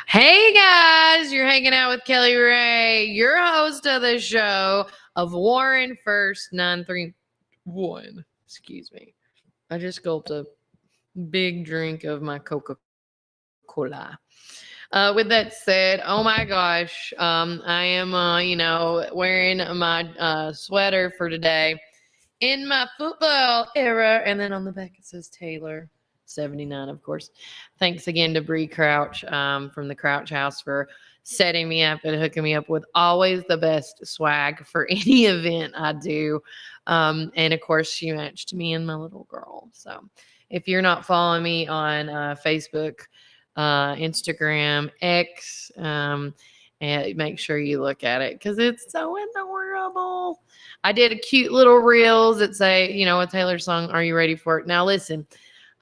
Hey guys, you're hanging out with Kelly Ray, your host of the show of Warren First 931. Excuse me. I just gulped a big drink of my Coca-Cola. With that said, oh my gosh, I am, wearing my sweater for today in my football era. And then on the back it says Taylor 79, of course. Thanks again to Bree Crouch from the Crouch House for setting me up and hooking me up with always the best swag for any event I do. And of course, she matched me and my little girl. So if you're not following me on Facebook, Instagram, X, and make sure you look at it because it's so adorable. I did a cute little reels that say, a Taylor song. Are you ready for it? Now, listen,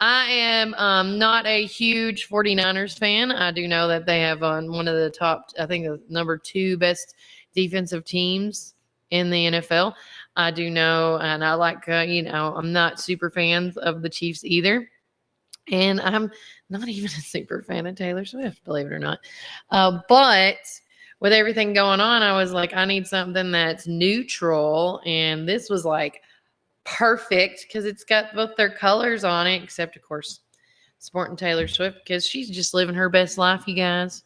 I am not a huge 49ers fan. I do know that they have one of the top, I think, the number 2 best defensive teams in the NFL. I do know, and I like, I'm not super fans of the Chiefs either. And I'm not even a super fan of Taylor Swift, believe it or not. But with everything going on, I was like, I need something that's neutral. And this was like perfect because it's got both their colors on it, except, of course, supporting Taylor Swift because she's just living her best life, you guys.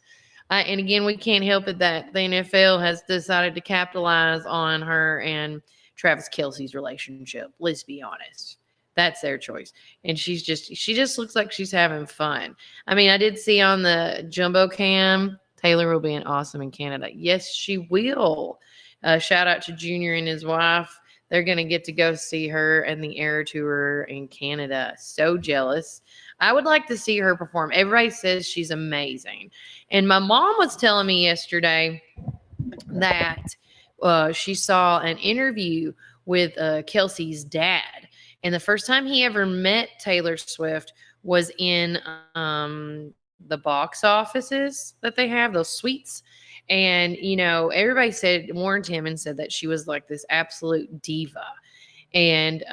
And again, we can't help it that the NFL has decided to capitalize on her and Travis Kelce's relationship. Let's be honest. That's their choice. And she just looks like she's having fun. I mean, I did see on the Jumbo Cam, Taylor will be awesome in Canada. Yes, she will. Shout out to Junior and his wife. They're going to get to go see her and the Air Tour in Canada. So jealous. I would like to see her perform. Everybody says she's amazing. And my mom was telling me yesterday that she saw an interview with Kelce's dad. And the first time he ever met Taylor Swift was in the box offices that they have, those suites. And, everybody warned him and said that she was like this absolute diva. And,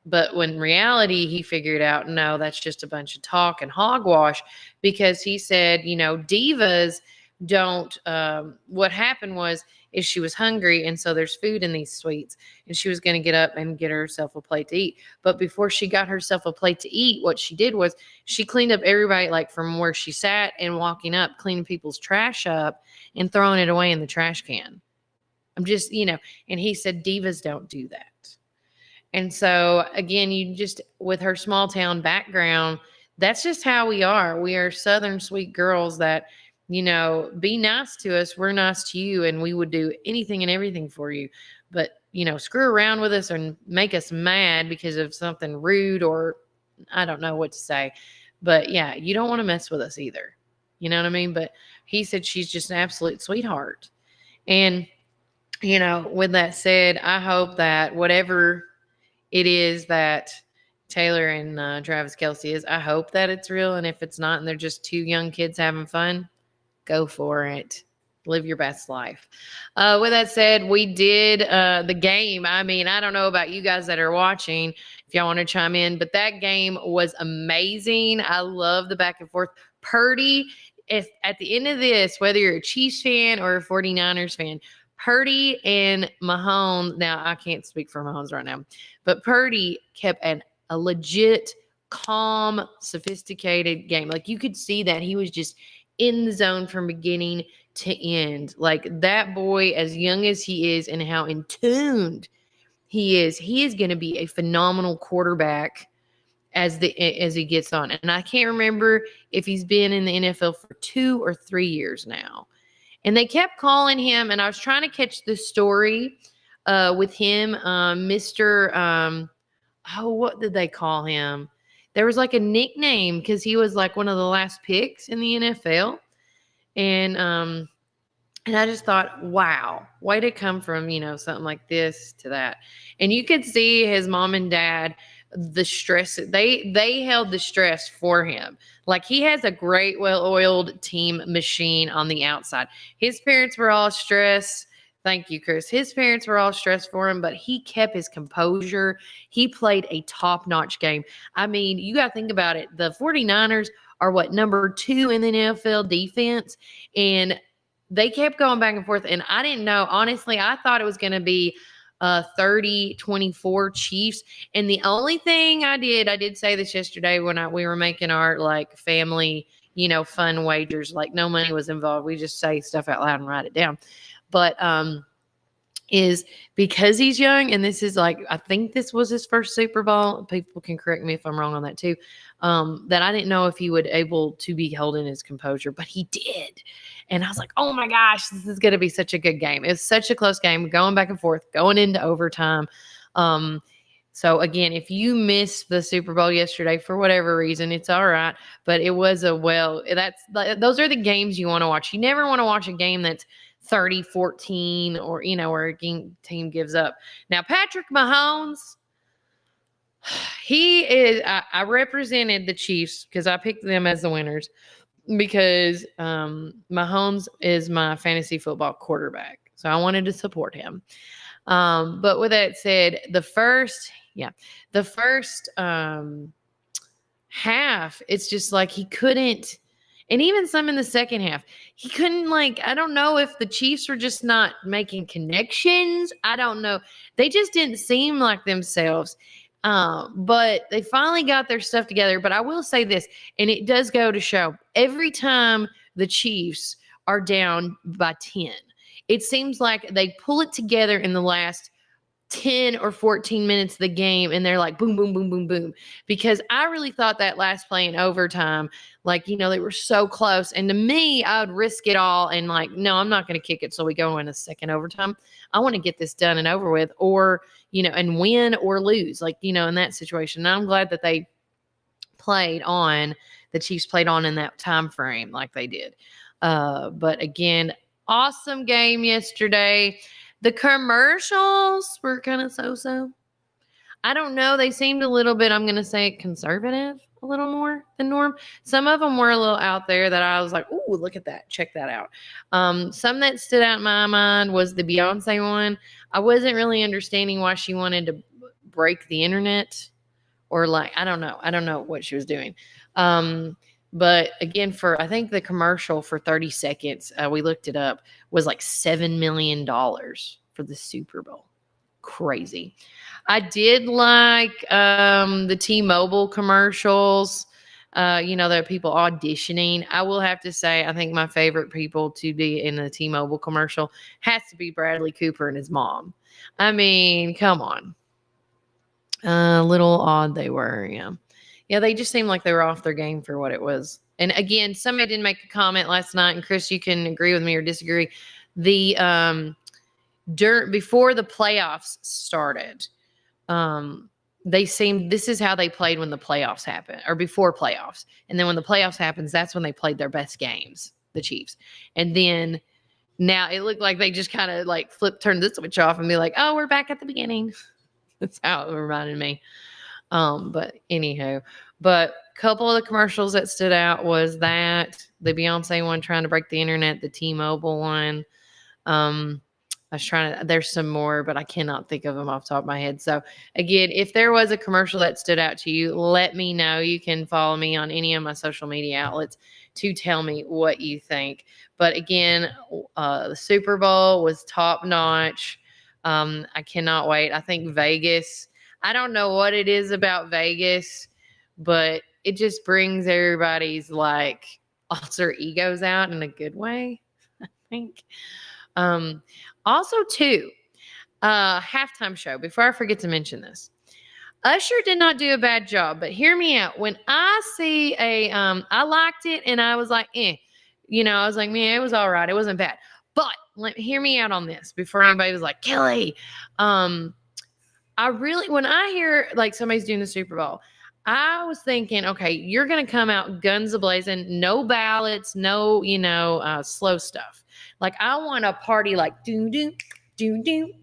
but when reality, he figured out, no, that's just a bunch of talk and hogwash because he said, divas don't, what happened is she was hungry. And so there's food in these suites and she was going to get up and get herself a plate to eat. But before she got herself a plate to eat, what she did was she cleaned up everybody, like from where she sat and walking up, cleaning people's trash up and throwing it away in the trash can. I'm just, and he said divas don't do that. And so again, with her small town background, that's just how we are. We are Southern sweet girls that, be nice to us. We're nice to you. And we would do anything and everything for you. But, screw around with us and make us mad because of something rude or I don't know what to say. But yeah, you don't want to mess with us either. You know what I mean? But he said she's just an absolute sweetheart. And, with that said, I hope that whatever it is that Taylor and Travis Kelce is, I hope that it's real. And if it's not and they're just 2 young kids having fun, go for it. Live your best life. With that said, we did the game. I mean, I don't know about you guys that are watching, if y'all want to chime in, but that game was amazing. I love the back and forth. Purdy, if at the end of this, whether you're a Chiefs fan or a 49ers fan, Purdy and Mahomes, now I can't speak for Mahomes right now, but Purdy kept a legit, calm, sophisticated game. Like you could see that he was just in the zone from beginning to end. Like that boy, as young as he is and how in tuned he is going to be a phenomenal quarterback as he gets on. And I can't remember if he's been in the NFL for 2 or 3 years now. And they kept calling him, and I was trying to catch the story with him, Mr. What did they call him? There was like a nickname because he was like one of the last picks in the NFL. And I just thought, wow, way to come from, something like this to that. And you could see his mom and dad, the stress, they held the stress for him. Like he has a great, well-oiled team machine on the outside. His parents were all stressed. Thank you, Chris. His parents were all stressed for him, but he kept his composure. He played a top-notch game. I mean, you got to think about it. The 49ers are what, number 2 in the NFL defense, and they kept going back and forth. And I didn't know, honestly, I thought it was going to be 30-24 Chiefs. And the only thing I did say this yesterday when we were making our like family, fun wagers, like no money was involved. We just say stuff out loud and write it down. But is because he's young, and this is like, I think this was his first Super Bowl. People can correct me if I'm wrong on that too. That I didn't know if he would able to be holding his composure, but he did. And I was like, oh my gosh, this is going to be such a good game. It's such a close game, going back and forth, going into overtime. So again, if you missed the Super Bowl yesterday for whatever reason, it's all right. But it was those are the games you want to watch. You never want to watch a game that's 30-14 or, where a team gives up. Now, Patrick Mahomes, I represented the Chiefs because I picked them as the winners because Mahomes is my fantasy football quarterback. So I wanted to support him. But with that said, the first half, it's just like he couldn't. And even some in the second half, he couldn't, I don't know if the Chiefs were just not making connections. I don't know. They just didn't seem like themselves. But they finally got their stuff together. But I will say this, and it does go to show, every time the Chiefs are down by 10, it seems like they pull it together in the last 10 or 14 minutes of the game, and they're like boom, boom, boom, boom, boom. Because I really thought that last play in overtime, they were so close. And to me, I would risk it all and no, I'm not going to kick it so we go in a second overtime. I want to get this done and over with, or, and win or lose, in that situation. And I'm glad that the Chiefs played on in that time frame like they did. But again, awesome game yesterday. The commercials were kind of so-so. I don't know. They seemed a little bit, I'm going to say, conservative a little more than norm. Some of them were a little out there that I was like, ooh, look at that. Check that out. Some that stood out in my mind was the Beyonce one. I wasn't really understanding why she wanted to break the internet, or I don't know. I don't know what she was doing. But again, I think the commercial for 30 seconds, we looked it up, was like $7 million for the Super Bowl. Crazy. I did like the T-Mobile commercials, there are people auditioning. I will have to say, I think my favorite people to be in the T-Mobile commercial has to be Bradley Cooper and his mom. I mean, come on. A little odd they were, yeah. Yeah, they just seemed like they were off their game for what it was. And again, somebody did make a comment last night, and Chris, you can agree with me or disagree. Before the playoffs started, this is how they played when the playoffs happened, or before playoffs. And then when the playoffs happens, that's when they played their best games, the Chiefs. And then now it looked like they just kind of turned the switch off and be like, oh, we're back at the beginning. That's how it reminded me. But anyhow, a couple of the commercials that stood out was that the Beyonce one trying to break the internet, the T-Mobile one. There's some more, but I cannot think of them off the top of my head. So again, if there was a commercial that stood out to you, let me know. You can follow me on any of my social media outlets to tell me what you think. But again, the Super Bowl was top notch. I cannot wait. I think Vegas, I don't know what it is about Vegas, but it just brings everybody's alter egos out in a good way, I think. Also too, halftime show, before I forget to mention this, Usher did not do a bad job, but hear me out. When I see I liked it and I was like, I was like, man, it was all right. It wasn't bad. But hear me out on this before anybody was like, Kelly, when I hear somebody's doing the Super Bowl, I was thinking, okay, you're going to come out guns a-blazing, no ballots, no, slow stuff. I want a party do, do, do, do,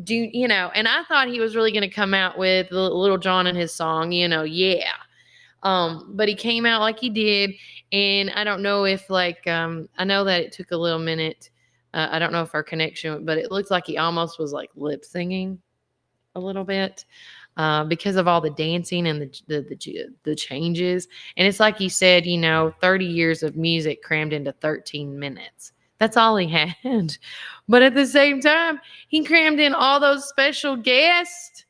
do, and I thought he was really going to come out with Little John and his song, yeah. But he came out like he did. And I don't know if I know that it took a little minute I don't know if our connection, but it looked like he almost was like lip singing a little bit because of all the dancing and the changes. And it's like you said, 30 years of music crammed into 13 minutes. That's all he had. But at the same time, he crammed in all those special guests.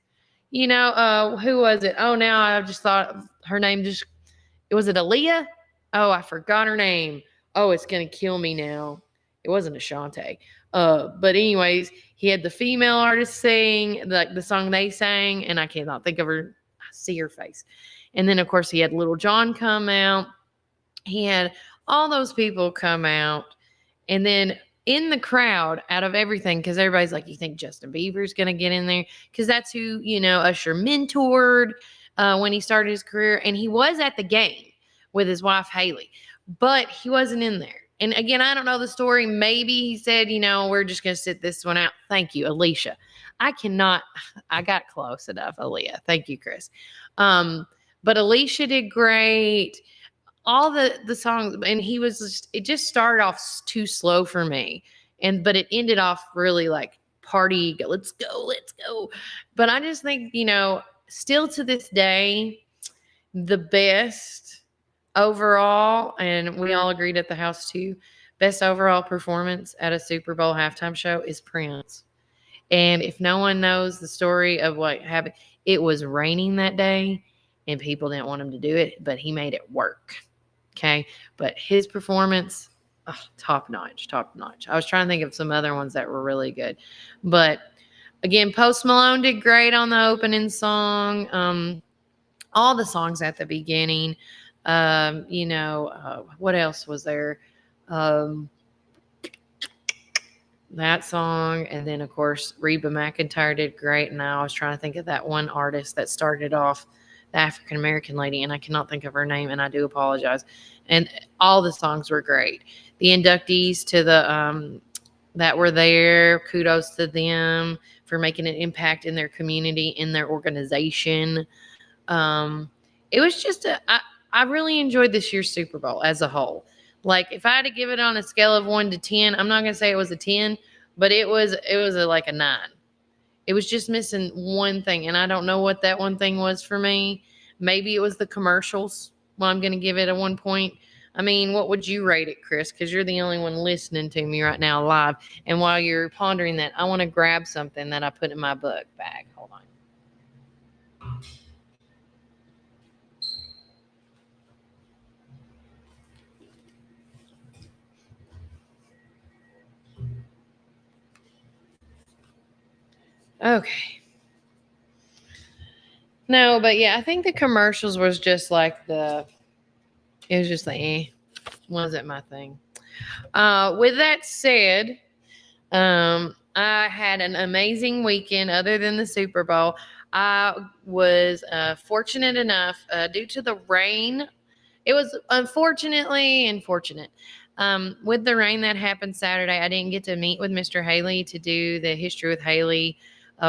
Who was it? Oh, now I just thought her name was it Aaliyah? Oh, I forgot her name. Oh, it's going to kill me now. It wasn't Ashante. But anyways, he had the female artist sing the song they sang, and I cannot think of her. I see her face. And then, of course, he had Little John come out. He had all those people come out. And then in the crowd, out of everything, because everybody's like, you think Justin Bieber's going to get in there? Because that's who, Usher mentored when he started his career. And he was at the game with his wife, Haley, but he wasn't in there. And again, I don't know the story. Maybe he said, we're just going to sit this one out. Thank you, Alicia. I got close enough, Aaliyah. Thank you, Chris. But Alicia did great. All the songs, and it just started off too slow for me. But it ended off really like party, let's go. But I just think, still to this day, the best overall, and we all agreed at the house too, best overall performance at a Super Bowl halftime show is Prince. And if no one knows the story of what happened, it was raining that day and people didn't want him to do it, but he made it work. Okay. But his performance, top notch. I was trying to think of some other ones that were really good. But again, Post Malone did great on the opening song. All the songs at the beginning. What else was there? That song. And then, of course, Reba McEntire did great. And I was trying to think of that one artist that started off, the African-American lady, and I cannot think of her name, and I do apologize. And all the songs were great. The inductees to the that were there, kudos to them for making an impact in their community, in their organization. It was just I really enjoyed this year's Super Bowl as a whole. Like, if I had to give it on a scale of 1 to 10, I'm not going to say it was a 10, but it was like a 9. It was just missing one thing, and I don't know what that one thing was for me. Maybe it was the commercials. Well, I'm going to give it a 1 point. I mean, what would you rate it, Chris? Because you're the only one listening to me right now live. And while you're pondering that, I want to grab something that I put in my book bag. Hold on. Okay. No, but yeah, I think the commercials was just like it was just wasn't my thing. With that said, I had an amazing weekend other than the Super Bowl. I was fortunate enough, due to the rain, it was unfortunately unfortunate. With the rain that happened Saturday, I didn't get to meet with Mr. Haley to do the History with Haley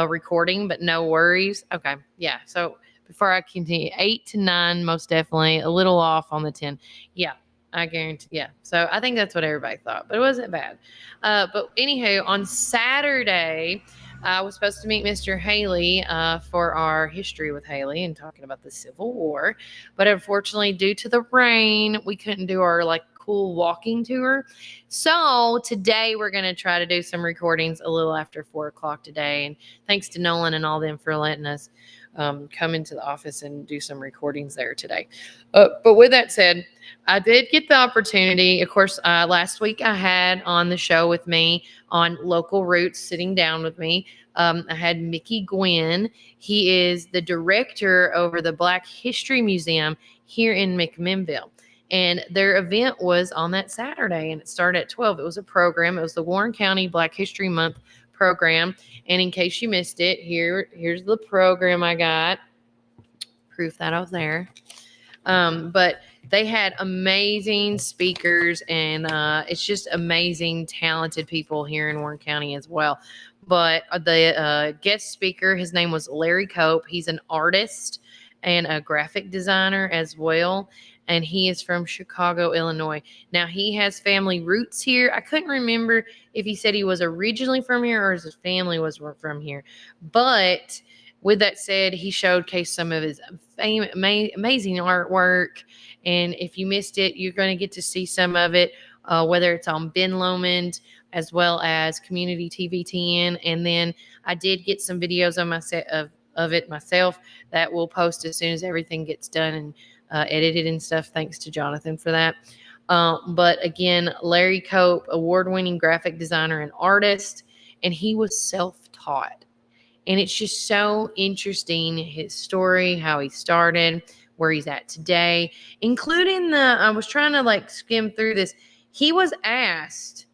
recording, but no worries. Okay, yeah. So before I continue, 8 to 9, most definitely. A little off on the 10. Yeah, I guarantee. Yeah. So I think that's what everybody thought, but it wasn't bad. But anywho, on Saturday, I was supposed to meet Mr. Haley for our History with Haley and talking about the Civil War. But unfortunately, due to the rain, we couldn't do our cool walking tour. So today we're going to try to do some recordings a little after 4 o'clock today. And thanks to Nolan and all them for letting us come into the office and do some recordings there today. But with that said, I did get the opportunity. Of course, last week I had on the show with me on Local Roots sitting down with me. I had Mickey Gwynn. He is the director over the Black History Museum here in McMinnville. And their event was on that Saturday, and it started at 12. It was a program. It was the Warren County Black History Month program. And in case you missed it, here's the program I got. Proof that I was there. But they had amazing speakers, and it's just amazing, talented people here in Warren County as well. But the guest speaker, his name was Larry Cope. He's an artist, and a graphic designer as well. And he is from Chicago, Illinois. Now, he has family roots here. I couldn't remember if he said he was originally from here or his family was from here. But with that said, he showcased some of his amazing artwork. And if you missed it, you're going to get to see some of it, whether it's on Ben Lomond as well as Community TV 10. And then I did get some videos on my set of it myself that we'll post as soon as everything gets done and edited and stuff. Thanks to Jonathan for that. But again, Larry Cope, award-winning graphic designer and artist, and he was self-taught. And it's just so interesting, his story, how he started, where he's at today, including I was trying to like skim through this. He was asked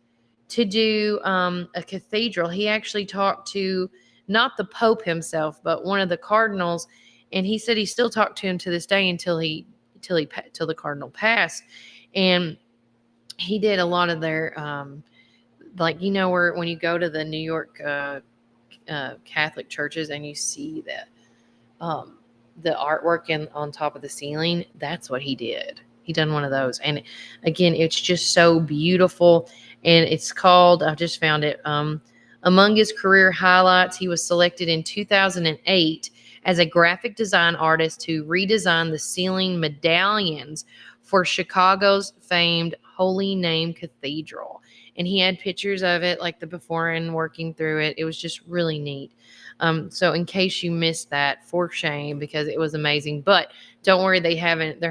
to do a cathedral. He actually talked to not the Pope himself, but one of the cardinals, and he said he still talked to him to this day until the cardinal passed. And he did a lot of their like, where when you go to the New York Catholic churches and you see the artwork on top of the ceiling, that's what he did. He done one of those. And again, it's just so beautiful. And it's called, I just found it, among his career highlights, he was selected in 2008 as a graphic design artist to redesign the ceiling medallions for Chicago's famed Holy Name Cathedral. And he had pictures of it, like the before and working through it. It was just really neat. So in case you missed that, for shame, because it was amazing. But don't worry, they're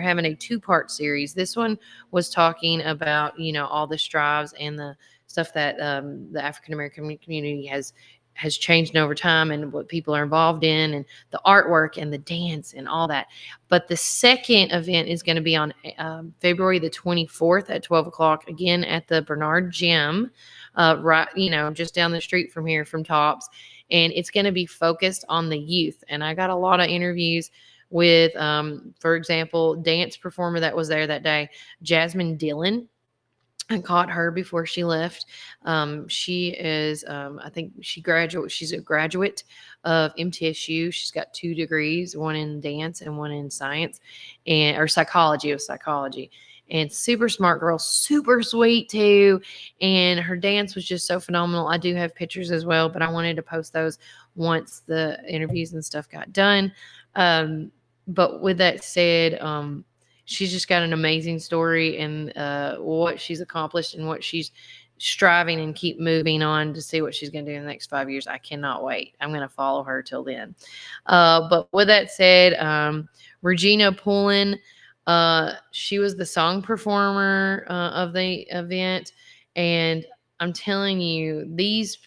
having a 2-part series. This one was talking about, all the strives and the stuff that the African American community has changed over time and what people are involved in and the artwork and the dance and all that. But the second event is going to be on February the 24th at 12 o'clock, again at the Bernard Gym, right, just down the street from here from Tops. And it's going to be focused on the youth. And I got a lot of interviews with, for example, dance performer that was there that day, Jasmine Dillon. I caught her before she left. She is, I think she's a graduate of MTSU. She's got 2 degrees, one in dance and one in science or psychology. And super smart girl, super sweet too. And her dance was just so phenomenal. I do have pictures as well, but I wanted to post those once the interviews and stuff got done. But with that said, she's just got an amazing story and what she's accomplished and what she's striving and keep moving on to see what she's going to do in the next 5 years. I cannot wait. I'm going to follow her till then. But with that said, Regina Pullen, she was the song performer of the event. And I'm telling you, these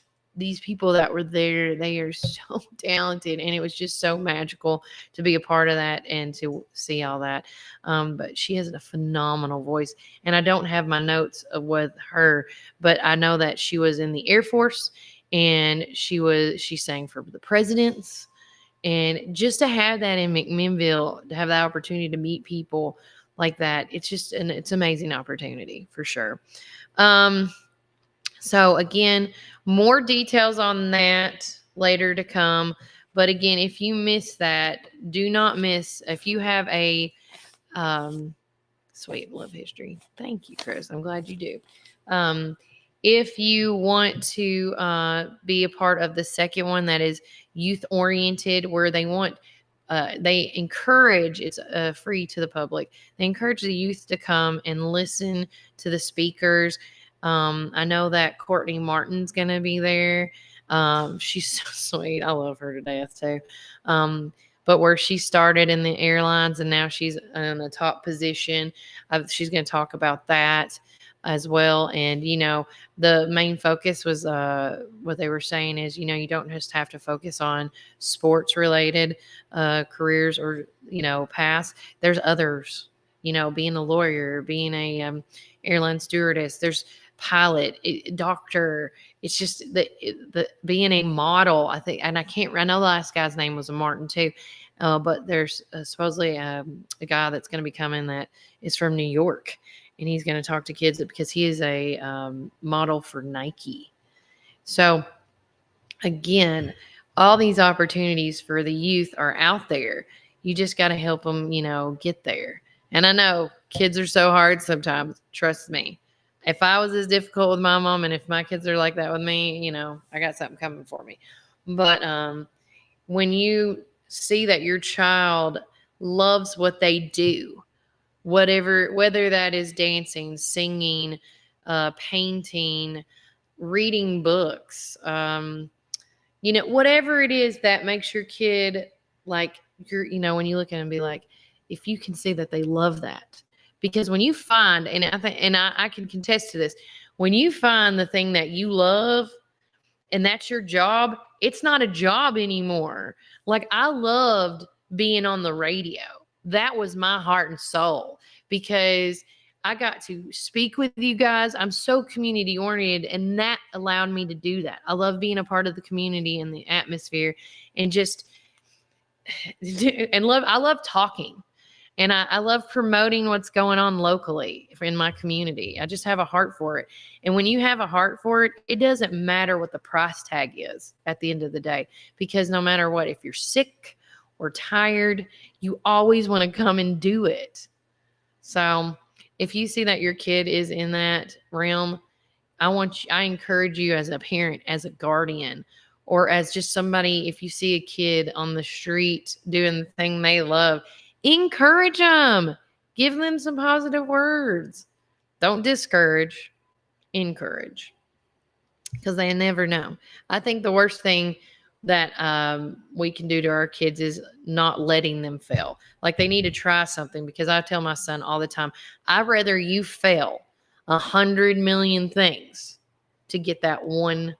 people that were there, they are so talented, and it was just so magical to be a part of that and to see all that. But she has a phenomenal voice, and I don't have my notes with her, but I know that she was in the Air Force, and she sang for the presidents, and just to have that in McMinnville, to have the opportunity to meet people like that, it's an amazing opportunity for sure. So again, more details on that later to come. But again, if you miss that, do not miss. If you have a sweet love history, thank you, Chris. I'm glad you do. If you want to be a part of the second one, that is youth oriented, where they encourage, it's free to the public. They encourage the youth to come and listen to the speakers. I know that Courtney Martin's going to be there. She's so sweet. I love her to death too. But where she started in the airlines and now she's in a top position, she's going to talk about that as well. And, the main focus was what they were saying is, you don't just have to focus on sports related careers or, paths. There's others, being a lawyer, being a airline stewardess, there's pilot, doctor. It's just the being a model, I think. And I know the last guy's name was Martin too. But there's supposedly a guy that's going to be coming that is from New York, and he's going to talk to kids because he is a model for Nike. So again, all these opportunities for the youth are out there. You just got to help them, get there. And I know kids are so hard sometimes. Trust me. If I was as difficult with my mom and if my kids are like that with me, I got something coming for me. But when you see that your child loves what they do, whether that is dancing, singing, painting, reading books, whatever it is that makes your kid like when you look at them and be like, if you can see that they love that. Because when you find, and I think, and I can contest to this, when you find the thing that you love and that's your job, it's not a job anymore. Like I loved being on the radio. That was my heart and soul because I got to speak with you guys. I'm so community oriented, and that allowed me to do that. I love being a part of the community and the atmosphere, and I love talking, and I love promoting what's going on locally in my community. I just have a heart for it. And when you have a heart for it, it doesn't matter what the price tag is at the end of the day, because no matter what, if you're sick or tired, you always want to come and do it. So if you see that your kid is in that realm, I encourage you as a parent, as a guardian, or as just somebody, if you see a kid on the street doing the thing they love, encourage them. Give them some positive words. Don't discourage, encourage. Because they never know. I think the worst thing that we can do to our kids is not letting them fail. Like they need to try something, because I tell my son all the time, I'd rather you fail 100 million things to get that one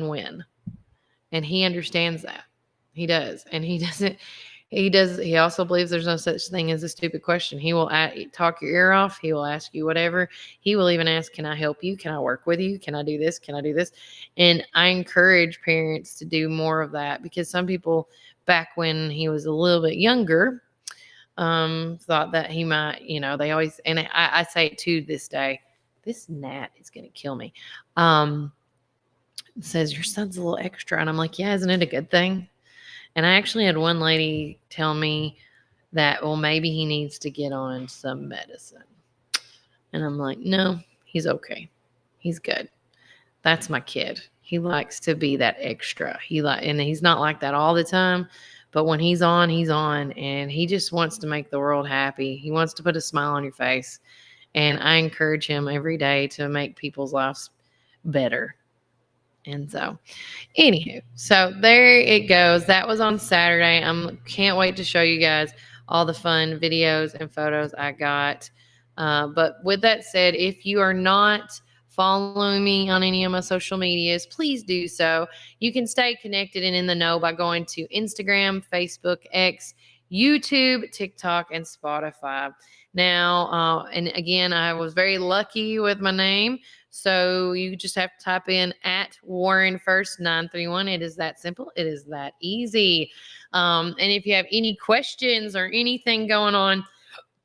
win. And he understands that. He does. And he also believes there's no such thing as a stupid question. He will talk your ear off. He will ask you whatever. He will even ask, can I help you? Can I work with you? Can I do this? Can I do this? And I encourage parents to do more of that, because some people back when he was a little bit younger, thought that he might, they always, and I say it to this day, this gnat is going to kill me. Says your son's a little extra. And I'm like, yeah, isn't it a good thing? And I actually had one lady tell me that, well, maybe he needs to get on some medicine. And I'm like, no, he's okay. He's good. That's my kid. He likes to be that extra. And he's not like that all the time, but when he's on, and he just wants to make the world happy. He wants to put a smile on your face. And I encourage him every day to make people's lives better. And so, anywho, so there it goes. That was on Saturday. Can't wait to show you guys all the fun videos and photos I got. But with that said, if you are not following me on any of my social medias, please do so. You can stay connected and in the know by going to Instagram, Facebook, X, YouTube, TikTok, and Spotify. Now, and again, I was very lucky with my name. So you just have to type in @WarrenFirst931. It is that simple. It is that easy. And if you have any questions or anything going on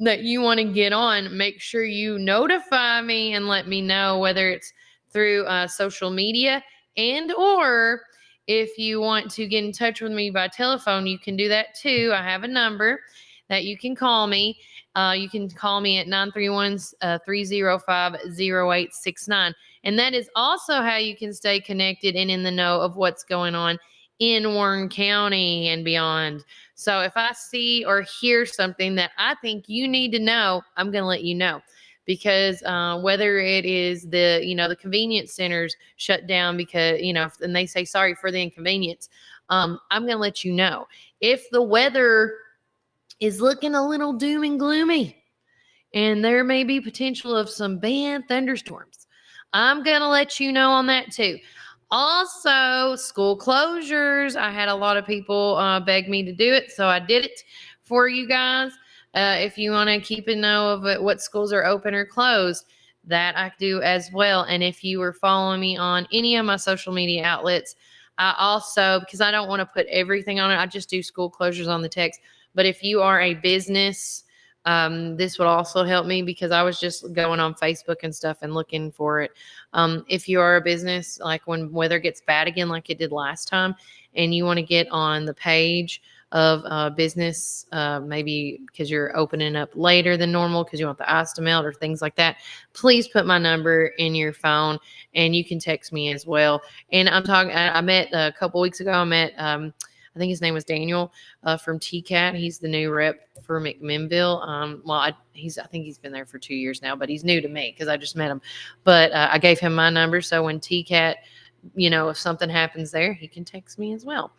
that you want to get on, make sure you notify me and let me know, whether it's through social media, and or if you want to get in touch with me by telephone, you can do that too. I have a number that you can call me. You can call me at 931-305-0869. And that is also how you can stay connected and in the know of what's going on in Warren County and beyond. So if I see or hear something that I think you need to know, I'm going to let you know. Because whether it is the convenience centers shut down because, and they say sorry for the inconvenience, I'm going to let you know. If the weather is looking a little doom and gloomy, and there may be potential of some bad thunderstorms, I'm going to let you know on that too. Also, school closures. I had a lot of people beg me to do it, so I did it for you guys. If you want to keep a know of what schools are open or closed, that I do as well. And if you were following me on any of my social media outlets, I also, because I don't want to put everything on it, I just do school closures on the text. But if you are a business, this would also help me, because I was just going on Facebook and stuff and looking for it. If you are a business, like when weather gets bad again, like it did last time, and you want to get on the page of business, maybe because you're opening up later than normal because you want the ice to melt or things like that, please put my number in your phone and you can text me as well. And I met a couple weeks ago, I think his name was Daniel from TCAT. He's the new rep for McMinnville. I think he's been there for 2 years now, but he's new to me because I just met him. But I gave him my number, so when TCAT, if something happens there, he can text me as well.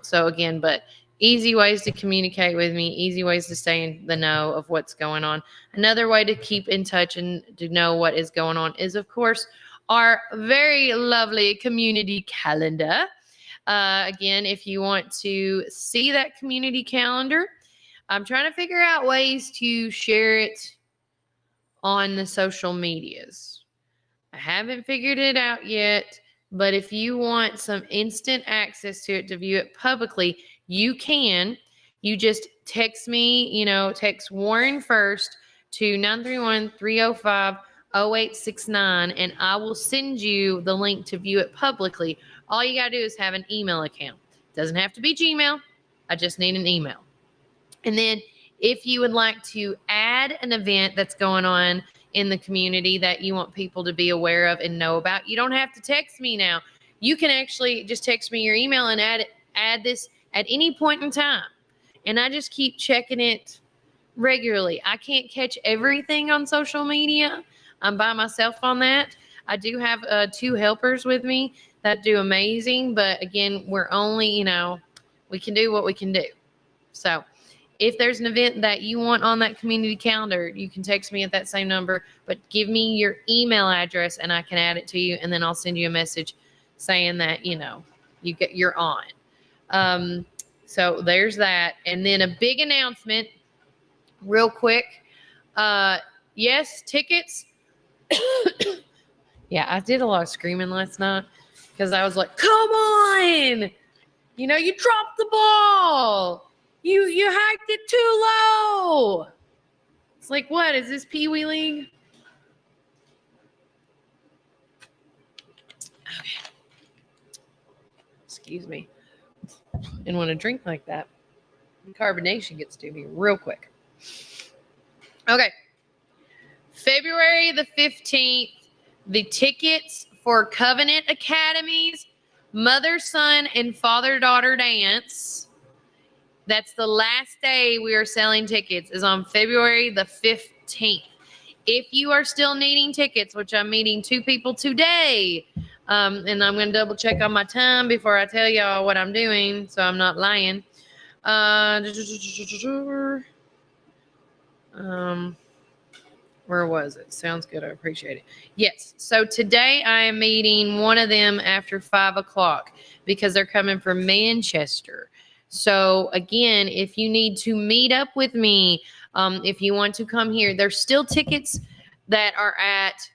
So again, but easy ways to communicate with me, easy ways to stay in the know of what's going on. Another way to keep in touch and to know what is going on is, of course, our very lovely community calendar. Again, if you want to see that community calendar, I'm trying to figure out ways to share it on the social medias. I haven't figured it out yet, but if you want some instant access to it to view it publicly, you can. You just text me, text Warren first to 931-305-0869, and I will send you the link to view it publicly. All you got to do is have an email account. It doesn't have to be Gmail. I just need an email. And then if you would like to add an event that's going on in the community that you want people to be aware of and know about, you don't have to text me now. You can actually just text me your email and add this at any point in time. And I just keep checking it regularly. I can't catch everything on social media. I'm by myself on that. I do have 2 helpers with me that do amazing, but again, we're only, we can do what we can do. So if there's an event that you want on that community calendar, you can text me at that same number, but give me your email address and I can add it to you, and then I'll send you a message saying that, you're on. So there's that. And then a big announcement real quick. Yes, tickets. Yeah, I did a lot of screaming last night because I was like, come on, you dropped the ball. You hacked it too low. It's like, what? Is this Pee Wee League? Okay. Excuse me. And when a drink like that, carbonation gets to me real quick. Okay. February the 15th, the tickets for Covenant Academy's Mother, Son, and Father-Daughter Dance. That's the last day we are selling tickets, is on February the 15th. If you are still needing tickets, which I'm meeting 2 people today, and I'm going to double check on my time before I tell y'all what I'm doing, so I'm not lying. Where was it? Sounds good. I appreciate it. Yes. So today I am meeting one of them after 5 o'clock because they're coming from Manchester. So again, if you need to meet up with me, if you want to come here, there's still tickets that are at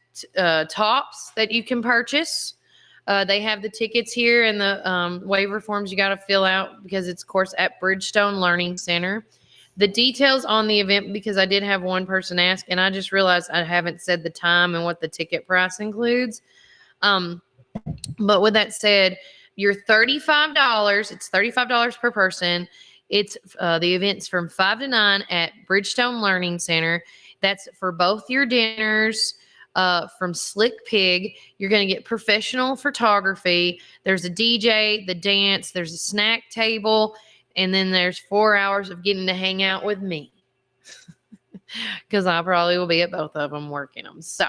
Tops that you can purchase. They have the tickets here and the waiver forms you got to fill out because it's, of course, at Bridgestone Learning Center. The details on the event, because I did have one person ask, and I just realized I haven't said the time and what the ticket price includes. But with that said, you're $35. It's $35 per person. It's the event's from 5 to 9 at Bridgestone Learning Center. That's for both your dinners. From Slick Pig, you're going to get professional photography. There's a DJ, the dance, there's a snack table, and then there's 4 hours of getting to hang out with me because I probably will be at both of them working them. So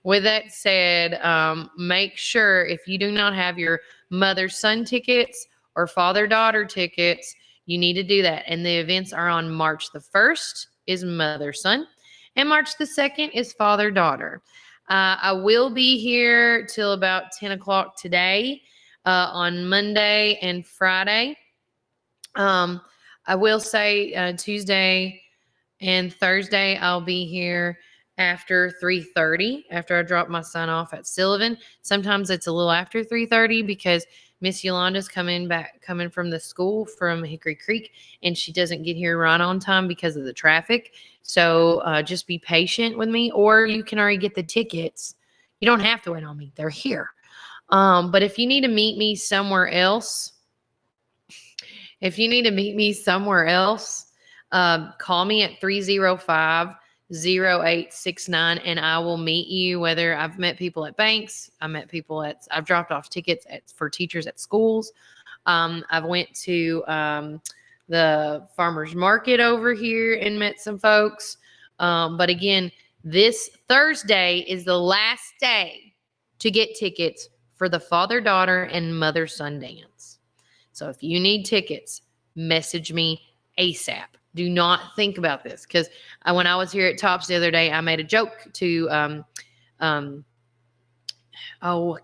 with that said, make sure if you do not have your mother-son tickets or father-daughter tickets, you need to do that. And the events are on March the 1st is mother-son, and March the 2nd is father-daughter. I will be here till about 10 o'clock today on Monday and Friday. I will say Tuesday and Thursday I'll be here after 3:30 after I drop my son off at Sullivan. Sometimes it's a little after 3:30 because Miss Yolanda's coming from the school from Hickory Creek, and she doesn't get here right on time because of the traffic. So just be patient with me, or you can already get the tickets. You don't have to wait on me. They're here. But if you need to meet me somewhere else, If you need to meet me somewhere else, call me at 305-0869 and I will meet you. Whether I've met people at banks, I've dropped off tickets for teachers at schools. I've went to the farmer's market over here and met some folks. But again, this Thursday is the last day to get tickets for the father-daughter and mother-son dance. So if you need tickets, message me ASAP. Do not think about this, because when I was here at Tops the other day, I made a joke to Kayla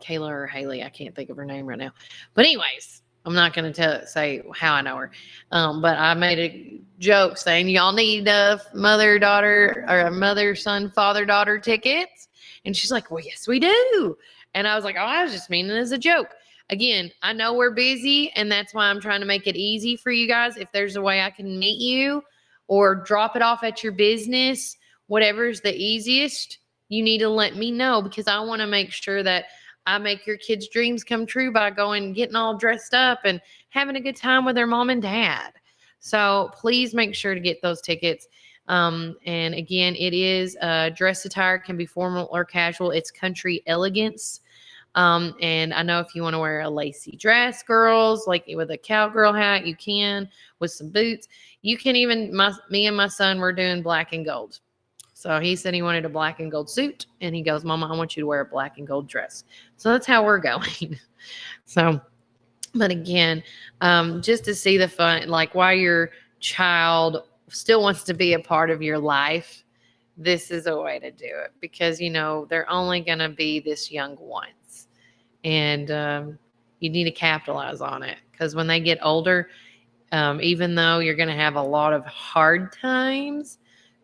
or Haley. I can't think of her name right now. But anyways, I'm not going to say how I know her. But I made a joke saying, y'all need mother-daughter or mother-son, father-daughter tickets. And she's like, well, yes, we do. And I was like, oh, I was just meaning as a joke. Again, I know we're busy, and that's why I'm trying to make it easy for you guys. If there's a way I can meet you or drop it off at your business, whatever's the easiest, you need to let me know, because I want to make sure that I make your kids' dreams come true by going and getting all dressed up and having a good time with their mom and dad. So please make sure to get those tickets. And again, it is dress attire, can be formal or casual. It's country elegance. And I know if you want to wear a lacy dress, girls, like with a cowgirl hat, you can, with some boots. You can even, me and my son, we're doing black and gold. So he said he wanted a black and gold suit, and he goes, Mama, I want you to wear a black and gold dress. So that's how we're going. So, but again, just to see the fun, like why your child still wants to be a part of your life, this is a way to do it, because, you know, they're only going to be this young once, and you need to capitalize on it, because when they get older, even though you're going to have a lot of hard times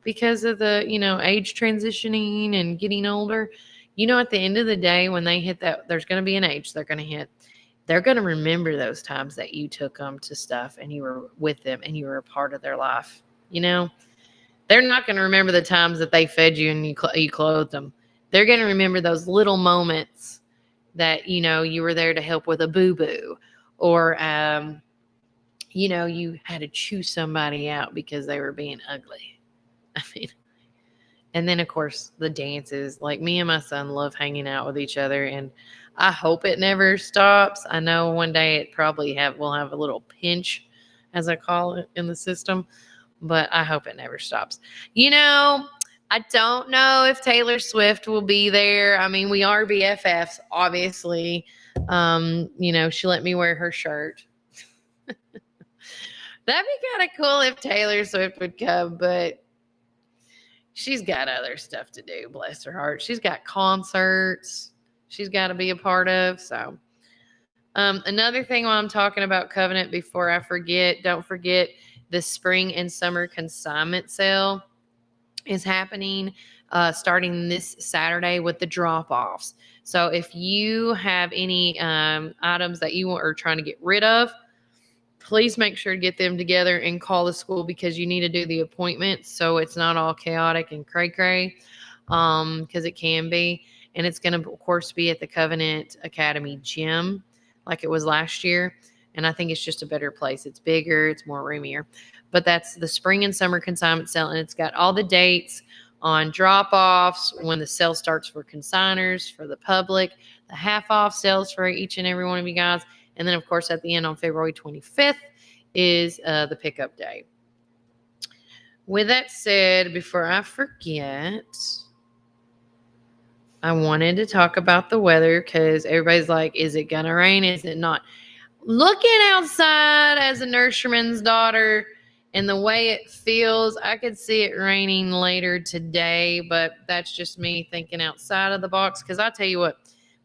because of the, you know, age transitioning and getting older, you know, at the end of the day, when they hit that, there's going to be an age they're going to hit. They're going to remember those times that you took them to stuff and you were with them and you were a part of their life. You know, they're not going to remember the times that they fed you and you clothed them. They're going to remember those little moments that, you know, you were there to help with a boo-boo, or, you know, you had to chew somebody out because they were being ugly. I mean, and then of course the dances. Like, me and my son love hanging out with each other, and I hope it never stops. I know one day it probably we'll have a little pinch, as I call it, in the system, but I hope it never stops. You know, I don't know if Taylor Swift will be there. I mean, we are BFFs, obviously. You know, she let me wear her shirt. That'd be kind of cool if Taylor Swift would come, but she's got other stuff to do, bless her heart. She's got concerts she's got to be a part of. So another thing while I'm talking about Covenant, before I forget, don't forget the spring and summer consignment sale is happening starting this Saturday with the drop-offs. So if you have any items that you are trying to get rid of, please make sure to get them together and call the school, because you need to do the appointment so it's not all chaotic and cray-cray, because it can be. And it's going to, of course, be at the Covenant Academy gym like it was last year. And I think it's just a better place. It's bigger. It's more roomier. But that's the spring and summer consignment sale. And it's got all the dates on drop-offs, when the sale starts for consigners, for the public, the half-off sales for each and every one of you guys. And then, of course, at the end on February 25th is the pickup day. With that said, before I forget, I wanted to talk about the weather, because everybody's like, is it going to rain? Is it not? Looking outside as a nurseryman's daughter and the way it feels, I could see it raining later today, but that's just me thinking outside of the box. Because I tell you what,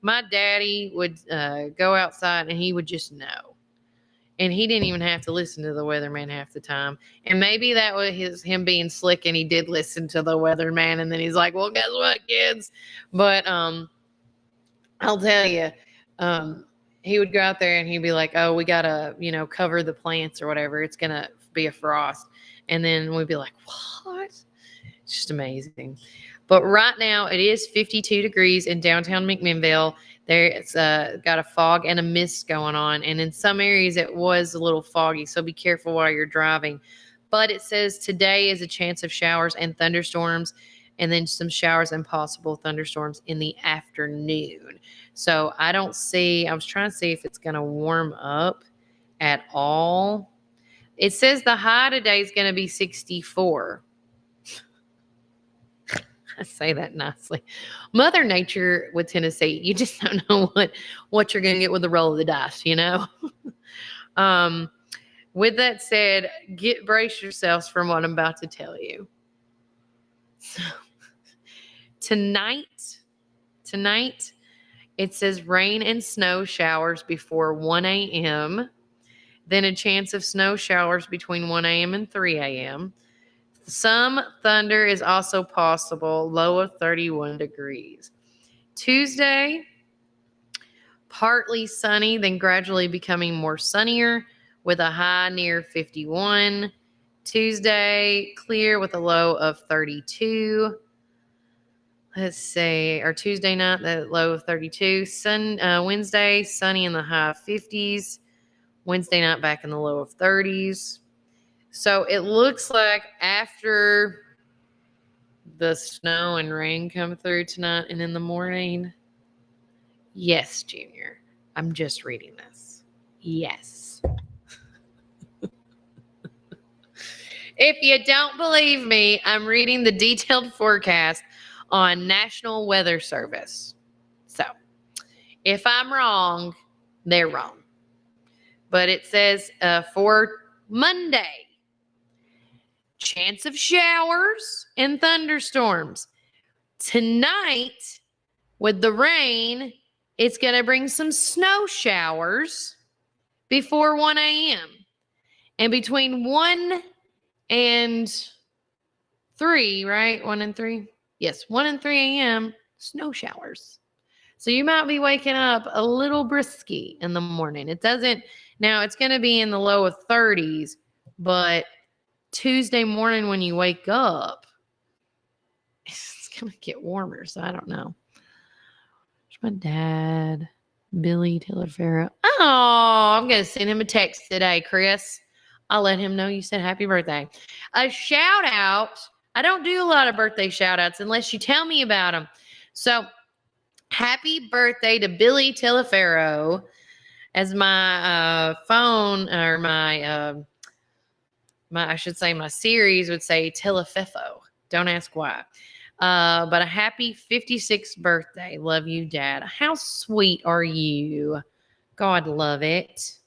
my daddy would go outside and he would just know. And he didn't even have to listen to the weatherman half the time. And maybe that was him being slick, and he did listen to the weatherman. And then he's like, well, guess what, kids? But I'll tell you, he would go out there and he'd be like, oh, we got to, you know, cover the plants or whatever. It's going to be a frost. And then we'd be like, what? It's just amazing. But right now it is 52 degrees in downtown McMinnville. It's got a fog and a mist going on. And in some areas, it was a little foggy. So be careful while you're driving. But it says today is a chance of showers and thunderstorms, and then some showers and possible thunderstorms in the afternoon. So I was trying to see if it's going to warm up at all. It says the high today is going to be 64. I say that nicely. Mother Nature with Tennessee, you just don't know what you're going to get with the roll of the dice, you know? With that said, brace yourselves from what I'm about to tell you. So, tonight, it says rain and snow showers before 1 a.m., then a chance of snow showers between 1 a.m. and 3 a.m. Some thunder is also possible, low of 31 degrees. Tuesday, partly sunny, then gradually becoming more sunnier with a high near 51. Tuesday, clear with a low of 32. Let's see, our Tuesday night, the low of 32. Wednesday, sunny in the high 50s. Wednesday night, back in the low of 30s. So it looks like after the snow and rain come through tonight and in the morning. Yes, Junior. I'm just reading this. Yes. If you don't believe me, I'm reading the detailed forecast on National Weather Service. So if I'm wrong, they're wrong. But it says for Monday, chance of showers and thunderstorms. Tonight, with the rain, it's going to bring some snow showers before 1 a.m. And between 1 and 3, right? 1 and 3? Yes, 1 and 3 a.m., snow showers. So you might be waking up a little brisky in the morning. Now it's going to be in the low of 30s, but Tuesday morning when you wake up, it's going to get warmer. So I don't know. There's my dad, Billy Tillafero. Oh, I'm going to send him a text today, Chris. I'll let him know you said happy birthday. A shout out. I don't do a lot of birthday shout outs unless you tell me about them. So happy birthday to Billy Tillafero, as my phone or my I should say my series would say Tillafefo. Don't ask why. But a happy 56th birthday. Love you, Dad. How sweet are you? God love it.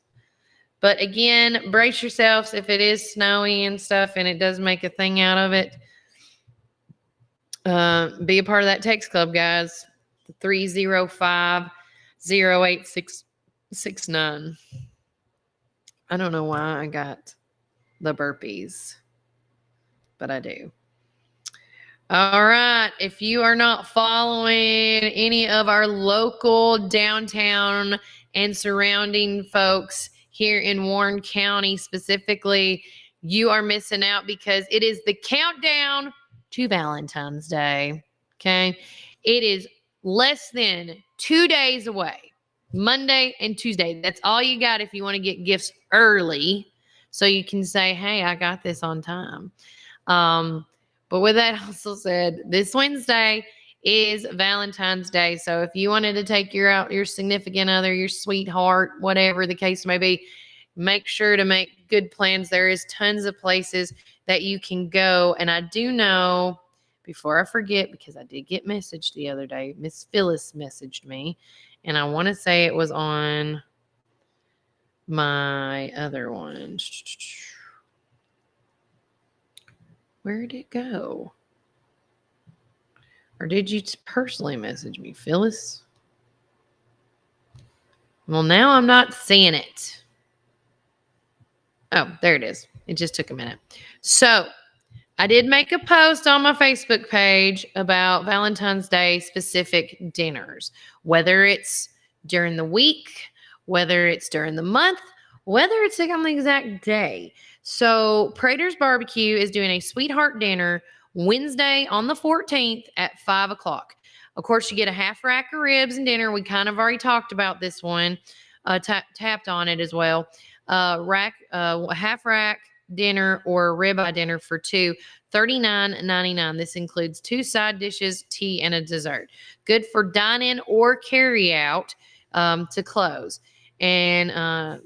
But again, brace yourselves if it is snowy and stuff and it does make a thing out of it. Be a part of that text club, guys. 305-08669. I don't know why I got the burpees, but I do. All right. If you are not following any of our local downtown and surrounding folks here in Warren County specifically, you are missing out because it is the countdown to Valentine's Day. Okay. It is less than 2 days away. Monday and Tuesday. That's all you got if you want to get gifts early. So you can say, hey, I got this on time. But with that also said, this Wednesday is Valentine's Day. So if you wanted to take your significant other, your sweetheart, whatever the case may be, make sure to make good plans. There is tons of places that you can go. And I do know, before I forget, because I did get messaged the other day, Miss Phyllis messaged me, and I want to say it was on my other one. Where did it go? Or did you personally message me, Phyllis? Well, now I'm not seeing it. Oh, there it is. It just took a minute. So I did make a post on my Facebook page about Valentine's Day specific dinners, whether it's during the week, whether it's during the month, whether it's like on the exact day. So Prater's Barbecue is doing a sweetheart dinner Wednesday on the 14th at 5 o'clock. Of course, you get a half rack of ribs and dinner. We kind of already talked about this one, tapped on it as well. Half rack dinner or ribeye dinner for two, $39.99. This includes 2 side dishes, tea, and a dessert. Good for dine-in or carry-out to close. And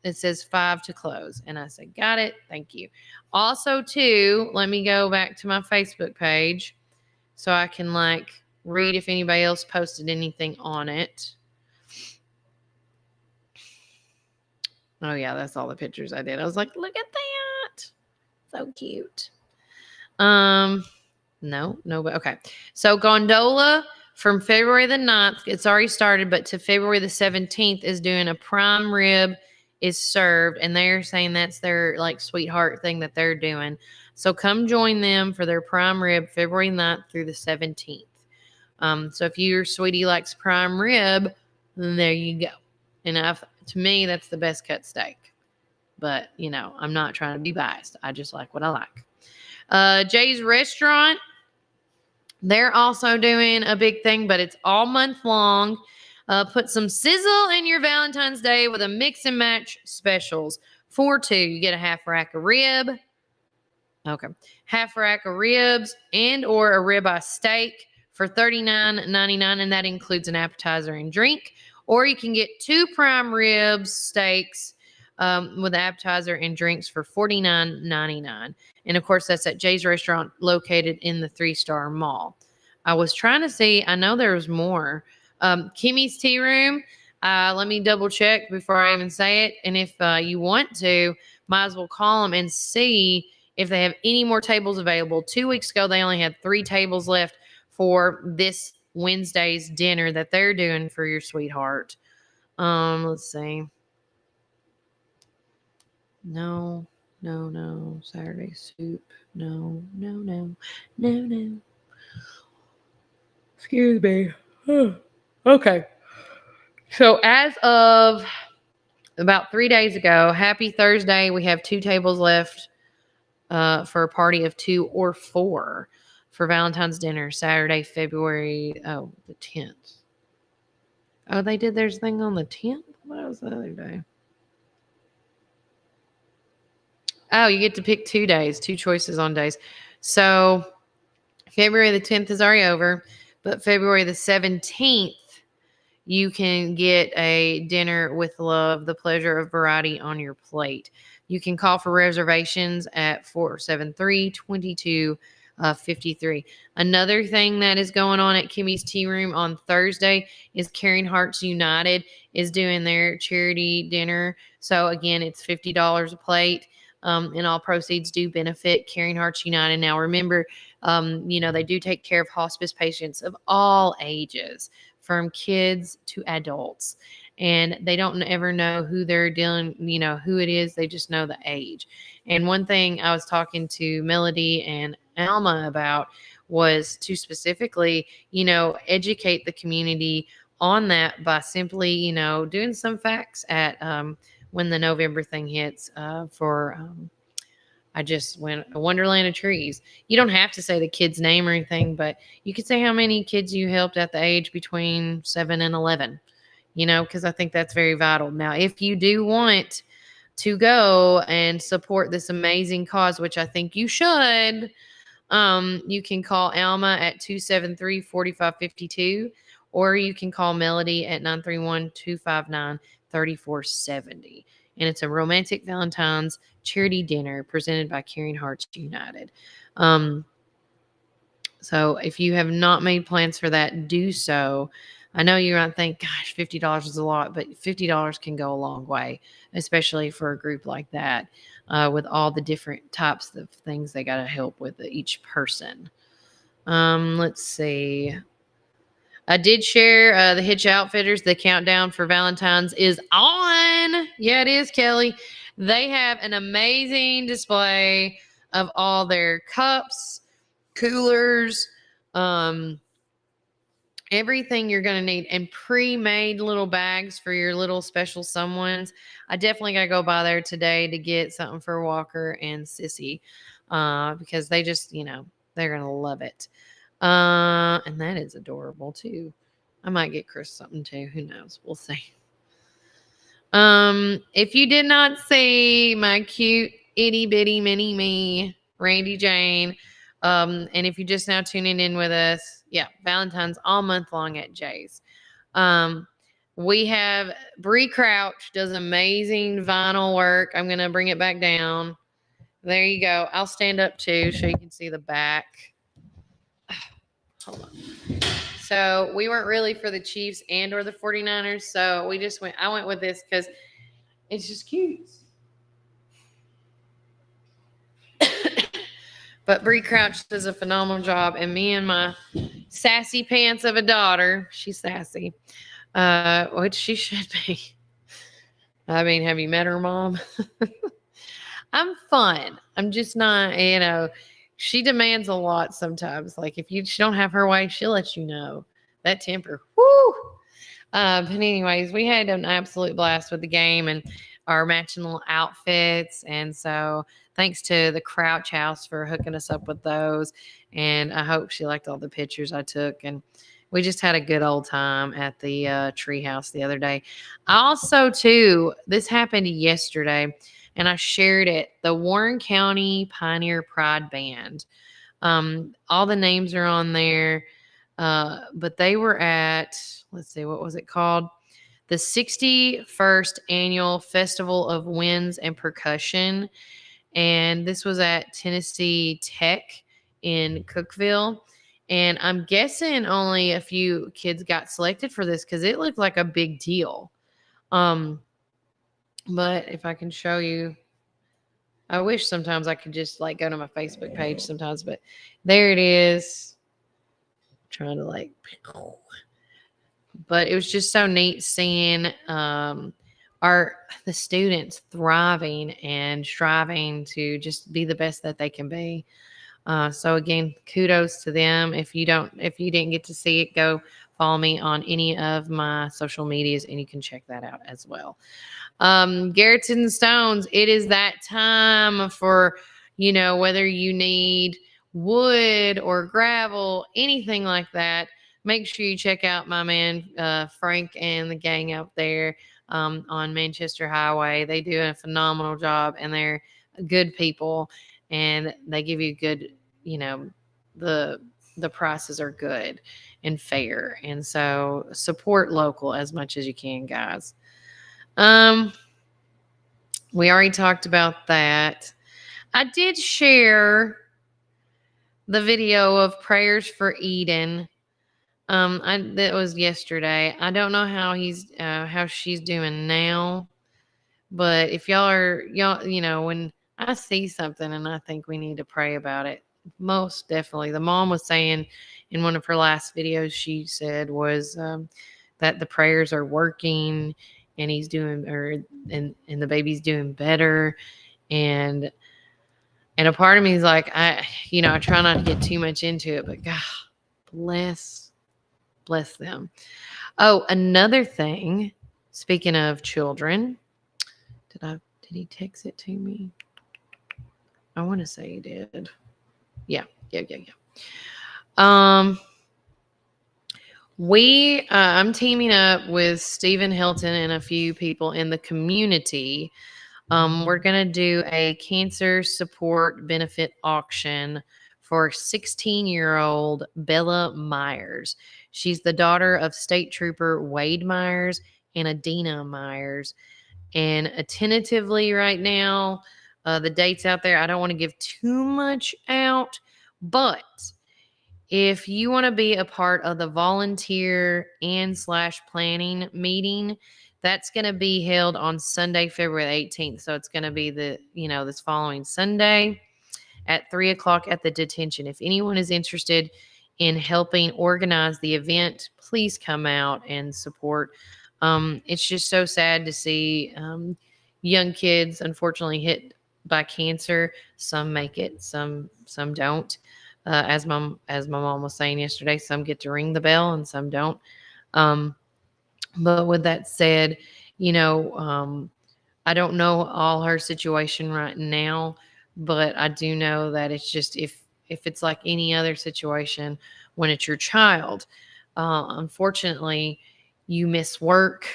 it says 5 to close. And I said, got it. Thank you. Also, too, let me go back to my Facebook page so I can read if anybody else posted anything on it. Oh, yeah, that's all the pictures I did. I was like, look at that. So cute. No. Okay. So gondola from February the 9th, it's already started, but to February the 17th is doing a prime rib is served, and they're saying that's their sweetheart thing that they're doing. So come join them for their prime rib February 9th through the 17th. So if your sweetie likes prime rib, then there you go. And to me, that's the best cut steak. But, I'm not trying to be biased. I just like what I like. Jay's Restaurant, they're also doing a big thing, but it's all month long. Put some sizzle in your Valentine's Day with a mix and match specials. For two, you get a half rack of rib. Okay. Half rack of ribs and or a ribeye steak for $39.99, and that includes an appetizer and drink. Or you can get 2 prime ribs steaks with appetizer and drinks for $49.99. And, of course, that's at Jay's Restaurant located in the 3-Star Mall. I was trying to see. I know there was more. Kimmy's Tea Room. Let me double check before I even say it. And if you want to, might as well call them and see if they have any more tables available. 2 weeks ago, they only had 3 tables left for this Wednesday's dinner that they're doing for your sweetheart. Let's see. No. Saturday soup. No. Excuse me. Okay. So as of about 3 days ago, happy Thursday, we have 2 tables left for a party of 2 or 4 for Valentine's dinner, Saturday, February, the 10th. Oh, they did their thing on the 10th? What was the other day? Oh, you get to pick 2 days, 2 choices on days. So February the 10th is already over, but February the 17th, you can get a dinner with love, the pleasure of variety on your plate. You can call for reservations at 473-2253. Another thing that is going on at Kimmy's Tea Room on Thursday is Caring Hearts United is doing their charity dinner. So again, it's $50 a plate. And all proceeds do benefit Caring Hearts United. Now, remember, they do take care of hospice patients of all ages, from kids to adults. And they don't ever know who they're dealing, who it is. They just know the age. And one thing I was talking to Melody and Alma about was to specifically, educate the community on that by simply, doing some facts at when the November thing hits I just went a Wonderland of Trees. You don't have to say the kid's name or anything, but you could say how many kids you helped at the age between 7 and 11, because I think that's very vital. Now, if you do want to go and support this amazing cause, which I think you should, you can call Alma at 273-4552, or you can call Melody at 931-259-3470. And it's a romantic Valentine's charity dinner presented by Caring Hearts United. So if you have not made plans for that, do so. I know you might think, gosh, $50 is a lot, but $50 can go a long way, especially for a group like that, with all the different types of things they got to help with each person. Let's see. I did share the Hitch Outfitters. The countdown for Valentine's is on. Yeah, it is, Kelly. They have an amazing display of all their cups, coolers, everything you're going to need, and pre-made little bags for your little special someones. I definitely got to go by there today to get something for Walker and Sissy because they just, they're going to love it. And that is adorable too. I might get Chris something too. Who knows? We'll see. If you did not see my cute itty bitty mini me, Randy Jane, and if you're just now tuning in with us, yeah, Valentine's all month long at Jay's. We have Bree Crouch does amazing vinyl work. I'm gonna bring it back down. There you go. I'll stand up too so you can see the back. Hold on. So we weren't really for the Chiefs and or the 49ers. So we just I went with this because it's just cute. But Bree Crouch does a phenomenal job. And me and my sassy pants of a daughter, she's sassy, which she should be. I mean, have you met her mom? I'm fun. I'm just not, she demands a lot sometimes. Like if she don't have her way, she'll let you know. That temper. Woo! But anyways, we had an absolute blast with the game and our matching little outfits. And so thanks to the Crouch House for hooking us up with those. And I hope she liked all the pictures I took. And we just had a good old time at the tree house the other day. Also, too, this happened yesterday and I shared it. The Warren County Pioneer Pride Band. All the names are on there. But they were at, let's see, what was it called? The 61st Annual Festival of Winds and Percussion. And this was at Tennessee Tech in Cookeville. And I'm guessing only a few kids got selected for this because it looked like a big deal. But if I can show you, I wish sometimes I could just like go to my Facebook page sometimes, but there it is. Trying to but it was just so neat seeing the students thriving and striving to just be the best that they can be. So again, kudos to them. If you didn't get to see it, go follow me on any of my social medias and you can check that out as well. Garrettson Stones, it is that time for, whether you need wood or gravel, anything like that. Make sure you check out my man, Frank and the gang out there on Manchester Highway. They do a phenomenal job and they're good people and they give you good, the prices are good and fair. And so support local as much as you can, guys. We already talked about that. I did share the video of prayers for Eden. That was yesterday. I don't know how she's doing now, but if y'all, when I see something and I think we need to pray about it, most definitely. The mom was saying in one of her last videos, she said was that the prayers are working and he's doing, and the baby's doing better, and a part of me is like, I try not to get too much into it, but God bless them. Oh, another thing, speaking of children, did he text it to me? I want to say he did. Yeah. I'm teaming up with Stephen Hilton and a few people in the community. We're going to do a cancer support benefit auction for 16-year-old Bella Myers. She's the daughter of State Trooper Wade Myers and Adina Myers. And tentatively right now, the dates out there, I don't want to give too much out, but if you want to be a part of the volunteer and / planning meeting, that's going to be held on Sunday, February 18th. So it's going to be this following Sunday at 3:00 at the detention. If anyone is interested in helping organize the event, please come out and support. It's just so sad to see young kids unfortunately hit by cancer. Some make it, some don't. As my mom was saying yesterday, some get to ring the bell and some don't. But with that said, I don't know all her situation right now, but I do know that it's just if it's like any other situation, when it's your child. Unfortunately, you miss work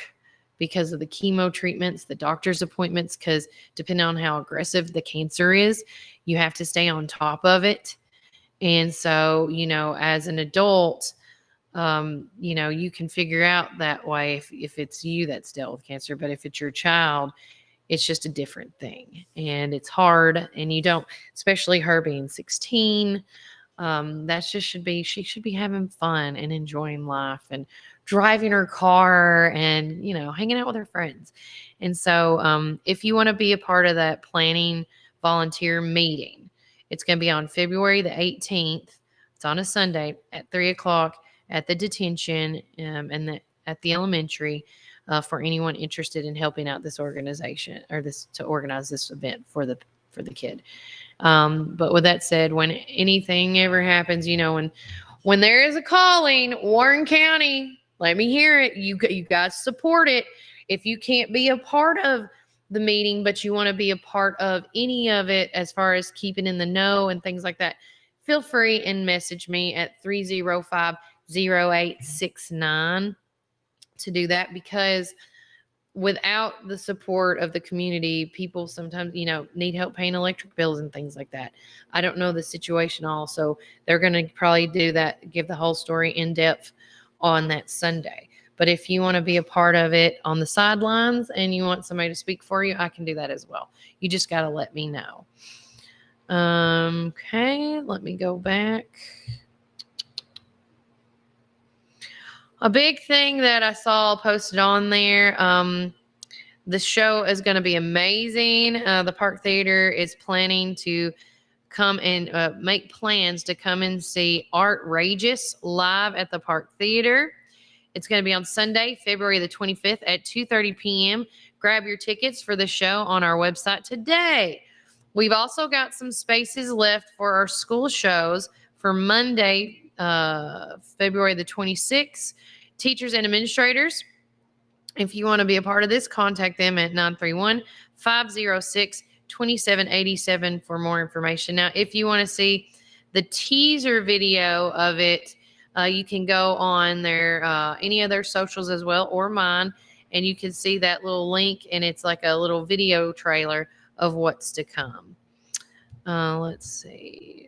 because of the chemo treatments, the doctor's appointments, because depending on how aggressive the cancer is, you have to stay on top of it. And so, as an adult, you can figure out that way if it's you that's dealt with cancer. But if it's your child, it's just a different thing. And it's hard. And you don't, especially her being 16, she should be having fun and enjoying life and driving her car and, hanging out with her friends. And so if you want to be a part of that planning volunteer meeting, it's going to be on February the 18th. It's on a Sunday at 3:00 at the detention at the elementary for anyone interested in helping out this organization or to organize this event for the kid. But with that said, when anything ever happens, when there is a calling, Warren County, let me hear it. You guys support it. If you can't be a part of the meeting, but you want to be a part of any of it as far as keeping in the know and things like that, feel free and message me at 305-0869 to do that, because without the support of the community, people sometimes, need help paying electric bills and things like that. I don't know the situation also. They're going to probably do that, give the whole story in depth on that Sunday. But if you want to be a part of it on the sidelines and you want somebody to speak for you, I can do that as well. You just got to let me know. Okay, let me go back. A big thing that I saw posted on there, the show is going to be amazing. The Park Theater is planning to come and make plans to come and see Artrageous live at the Park Theater. It's going to be on Sunday, February the 25th at 2:30 p.m. Grab your tickets for the show on our website today. We've also got some spaces left for our school shows for Monday, February the 26th. Teachers and administrators, if you want to be a part of this, contact them at 931-506-2787 for more information. Now, if you want to see the teaser video of it, you can go on their any of their socials as well, or mine, and you can see that little link, and it's like a little video trailer of what's to come. Let's see.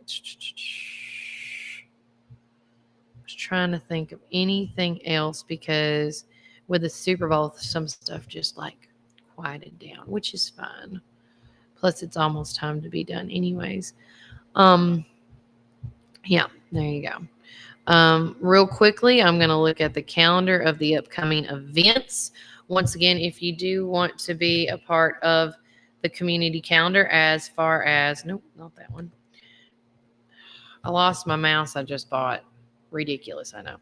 I was trying to think of anything else, because with the Super Bowl, some stuff just like quieted down, which is fine. Plus, it's almost time to be done anyways. Yeah, there you go. Real quickly, I'm going to look at the calendar of the upcoming events. Once again, if you do want to be a part of the community calendar, as far as, nope, not that one. I lost my mouse I just bought. Ridiculous, I know.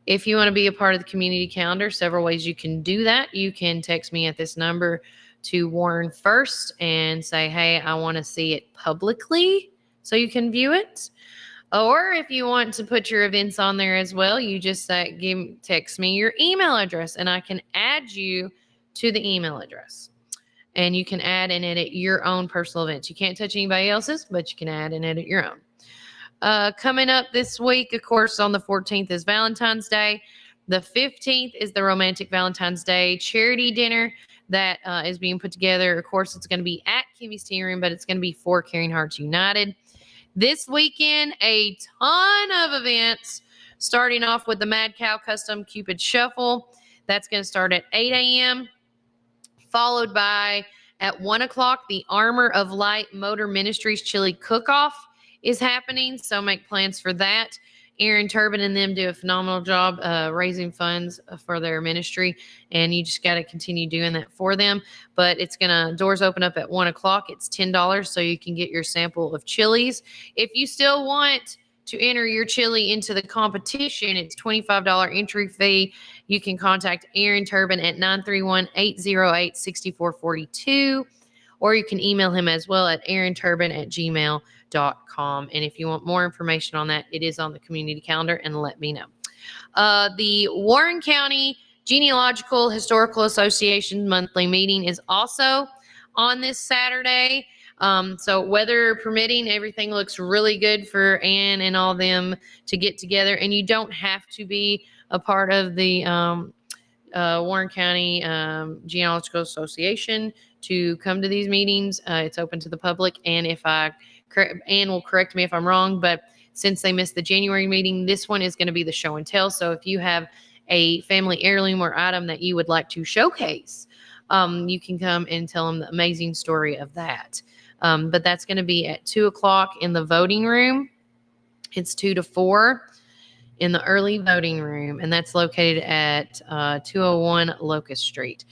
If you want to be a part of the community calendar, several ways you can do that. You can text me at this number to Warren First and say, hey, I want to see it publicly so you can view it. Or if you want to put your events on there as well, you just text me your email address and I can add you to the email address. And you can add and edit your own personal events. You can't touch anybody else's, but you can add and edit your own. Coming up this week, of course, on the 14th is Valentine's Day. The 15th is the Romantic Valentine's Day charity dinner that is being put together. Of course, it's going to be at Kimmy's Tea Room, but it's going to be for Caring Hearts United. This weekend, a ton of events, starting off with the Mad Cow Custom Cupid Shuffle. That's going to start at 8 a.m., followed by at 1 o'clock, the Armor of Light Motor Ministries Chili Cook-Off is happening, so make plans for that. Aaron Turbin and them do a phenomenal job raising funds for their ministry, and you just got to continue doing that for them. But doors open up at 1 o'clock. It's $10, so you can get your sample of chilies. If you still want to enter your chili into the competition, it's $25 entry fee. You can contact Aaron Turbin at 931-808-6442, or you can email him as well at aaronturbin@gmail.com. And if you want more information on that, it is on the community calendar, and let me know. The Warren County Genealogical Historical Association monthly meeting is also on this Saturday. So weather permitting, everything looks really good for Ann and all them to get together. And you don't have to be a part of the Warren County Genealogical Association to come to these meetings. It's open to the public. And Ann will correct me if I'm wrong, but since they missed the January meeting, this one is going to be the show and tell. So if you have a family heirloom or item that you would like to showcase, you can come and tell them the amazing story of that. But that's going to be at 2:00 in the voting room. It's 2 to 4 in the early voting room, and that's located at 201 Locust Street.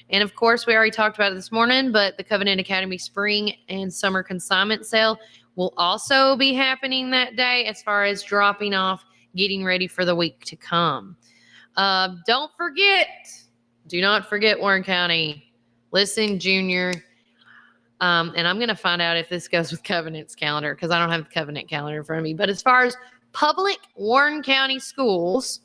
And of course, we already talked about it this morning, but the Covenant Academy Spring and Summer Consignment Sale will also be happening that day as far as dropping off, getting ready for the week to come. Don't forget, do not forget Warren County. Listen, Junior. And I'm going to find out if this goes with Covenant's calendar because I don't have the Covenant calendar in front of me. But as far as public Warren County schools,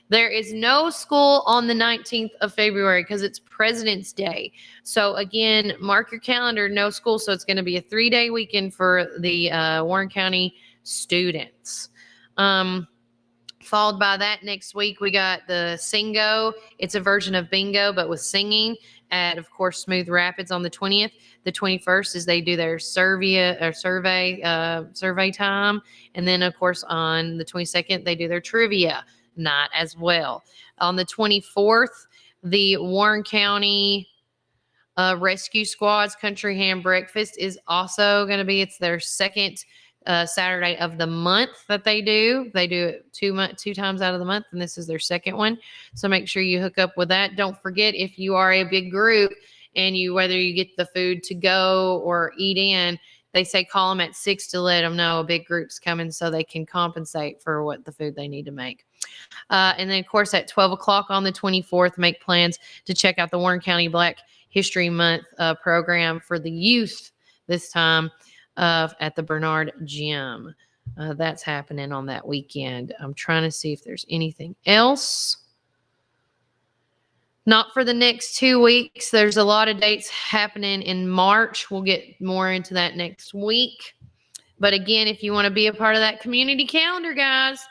there is no school on the 19th of February because it's President's Day. So again, mark your calendar, no school. So it's going to be a 3-day weekend for the Warren County students. Followed by that next week, we got the Singo. It's a version of bingo, but with singing at, of course, Smooth Rapids on the 20th. The 21st is they do their survey time. And then, of course, on the 22nd, they do their trivia night as well. On the 24th, the Warren County Rescue Squad's Country Ham Breakfast is also going to be, it's their second Saturday of the month that they do. They do it two times out of the month, and this is their second one. So make sure you hook up with that. Don't forget, if you are a big group and whether you get the food to go or eat in, they say call them at 6 to let them know a big group's coming so they can compensate for what the food they need to make. And then, of course, at 12 o'clock on the 24th, make plans to check out the Warren County Black History Month program for the youth this time at the Bernard Gym. That's happening on that weekend. I'm trying to see if there's anything else. Not for the next 2 weeks. There's a lot of dates happening in March. We'll get more into that next week. But again, if you want to be a part of that community calendar, guys,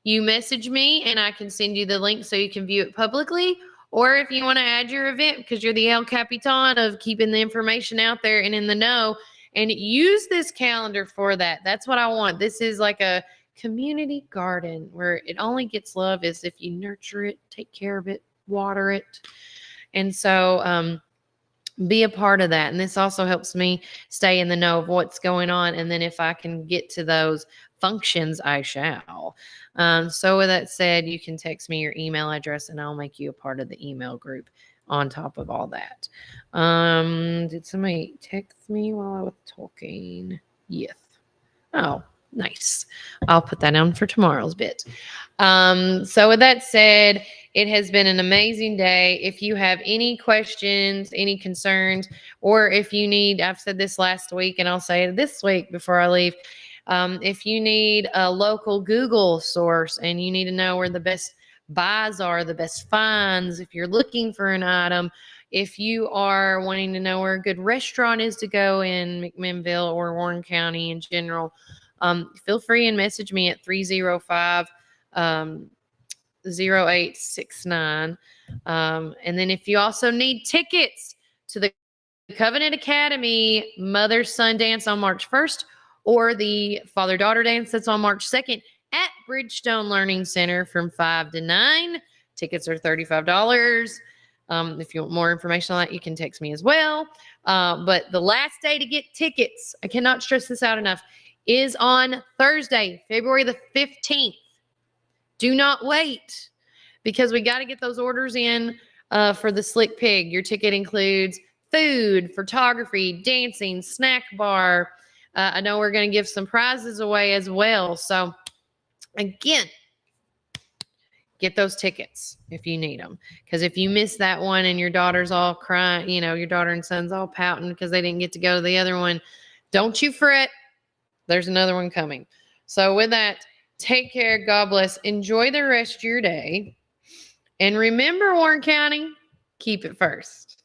you message me and I can send you the link so you can view it publicly. Or if you want to add your event because you're the El Capitan of keeping the information out there and in the know, and use this calendar for that. That's what I want. This is like a community garden where it only gets love is if you nurture it, take care of it, water it. And so be a part of that. And this also helps me stay in the know of what's going on. And then if I can get to those functions, I shall. So with that said, you can text me your email address and I'll make you a part of the email group on top of all that. Did somebody text me while I was talking? Yes. Oh, nice. I'll put that down for tomorrow's bit. So with that said, it has been an amazing day. If you have any questions, any concerns, or if you need, I've said this last week and I'll say it this week before I leave. If you need a local Google source and you need to know where the best buys are, the best finds, if you're looking for an item, if you are wanting to know where a good restaurant is to go in McMinnville or Warren County in general, feel free and message me at 305 0869. And then if you also need tickets to the Covenant Academy Mother-Son Dance on March 1st or the Father-Daughter Dance that's on March 2nd at Bridgestone Learning Center from 5 to 9. Tickets are $35. If you want more information on that, you can text me as well. But the last day to get tickets, I cannot stress this out enough, is on Thursday, February the 15th. Do not wait because we got to get those orders in for the Slick Pig. Your ticket includes food, photography, dancing, snack bar. I know we're going to give some prizes away as well. So again, get those tickets if you need them. Because if you miss that one and your daughter's all crying, your daughter and son's all pouting because they didn't get to go to the other one, don't you fret. There's another one coming. So with that, take care. God bless. Enjoy the rest of your day. And remember, Warren County, keep it first.